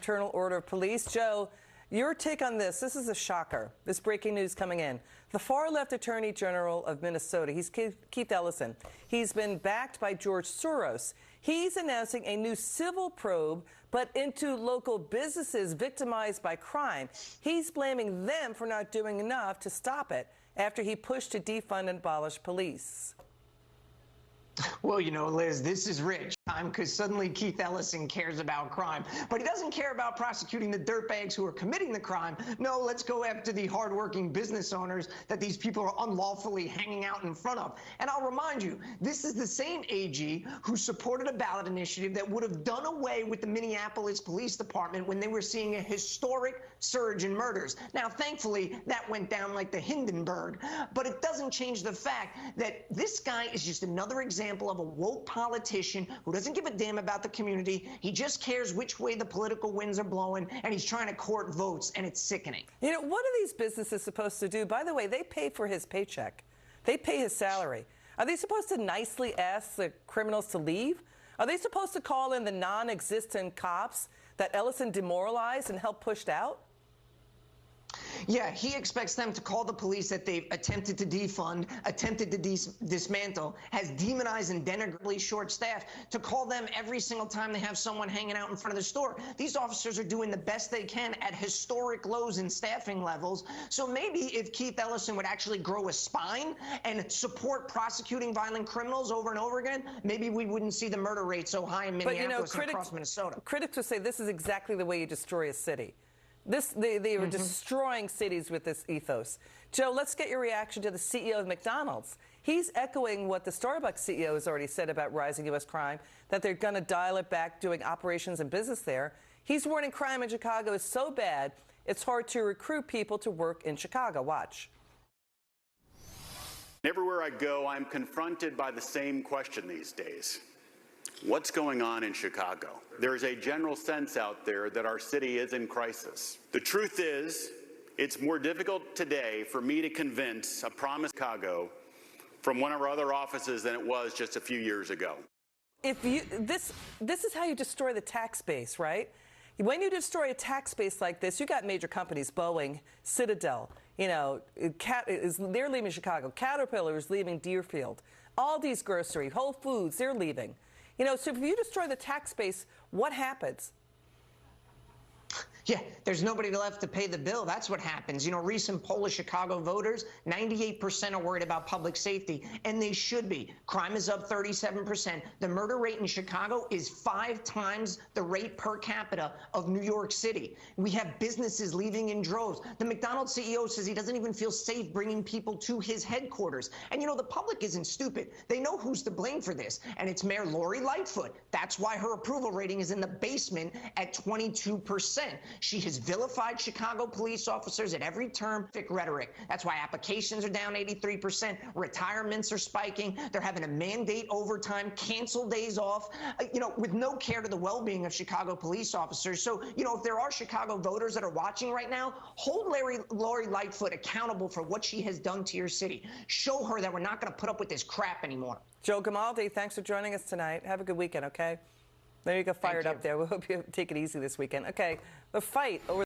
Fraternal Order of Police. Joe, your take on this. This is a shocker. This breaking news coming in. The far-left Attorney General of Minnesota, he's Keith Ellison. He's been backed by George Soros. He's announcing a new civil probe, but into local businesses victimized by crime. He's blaming them for not doing enough to stop it after he pushed to defund and abolish police. Well, you know, Liz, this is rich because suddenly Keith Ellison cares about crime, but he doesn't care about prosecuting the dirtbags who are committing the crime. No, let's go after the hardworking business owners that these people are unlawfully hanging out in front of. And I'll remind you, this is the same AG who supported a ballot initiative that would have done away with the Minneapolis Police Department when they were seeing a historic surge in murders. Now, thankfully, that went down like the Hindenburg, but it doesn't change the fact that this guy is just another example of a woke politician who doesn't give a damn about the community. He just cares which way the political winds are blowing, and he's trying to court votes, and it's sickening. You know, what are these businesses supposed to do? By the way, they pay for his paycheck. They pay his salary. Are they supposed to nicely ask the criminals to leave? Are they supposed to call in the non-existent cops that Ellison demoralized and helped pushed out? Yeah, he expects them to call the police that they've attempted to defund, attempted to dismantle, has demonized and denigratingly short staff, to call them every single time they have someone hanging out in front of the store. These officers are doing the best they can at historic lows in staffing levels. So maybe if Keith Ellison would actually grow a spine and support prosecuting violent criminals over and over again, maybe we wouldn't see the murder rate so high in Minneapolis and across Minnesota. Critics would say this is exactly the way you destroy a city. They were destroying cities with this ethos. Joe, let's get your reaction to the CEO of McDonald's. He's echoing what the Starbucks CEO has already said about rising U.S. crime, that they're going to dial it back doing operations and business there. He's warning crime in Chicago is so bad, it's hard to recruit people to work in Chicago. Watch. Everywhere I go, I'm confronted by the same question these days. What's going on in Chicago? There is a general sense out there that our city is in crisis. The truth is, it's more difficult today for me to convince a promised Chicago from one of our other offices than it was just a few years ago. This is how you destroy the tax base, right? When you destroy a tax base like this, you got major companies, Boeing, Citadel, you know, they're leaving Chicago. Caterpillar is leaving Deerfield. Aldi's Grocery, Whole Foods, they're leaving. You know, so if you destroy the tax base, what happens? Yeah, there's nobody left to pay the bill. That's what happens. You know, recent poll of Chicago voters, 98% are worried about public safety, and they should be. Crime is up 37%. The murder rate in Chicago is 5 times the rate per capita of New York City. We have businesses leaving in droves. The McDonald's CEO says he doesn't even feel safe bringing people to his headquarters. And, you know, the public isn't stupid. They know who's to blame for this, and it's Mayor Lori Lightfoot. That's why her approval rating is in the basement at 22%. She has vilified Chicago police officers at every turn, thick rhetoric. That's why applications are down 83%. Retirements are spiking. They're having to mandate overtime, cancel days off, you know, with no care to the well-being of Chicago police officers. So, you know, if there are Chicago voters that are watching right now, hold Lori Lightfoot accountable for what she has done to your city. Show her that we're not going to put up with this crap anymore. Joe Gamaldi, thanks for joining us tonight. Have a good weekend, okay? There you go, fired up there. We hope you take it easy this weekend. Okay, the fight over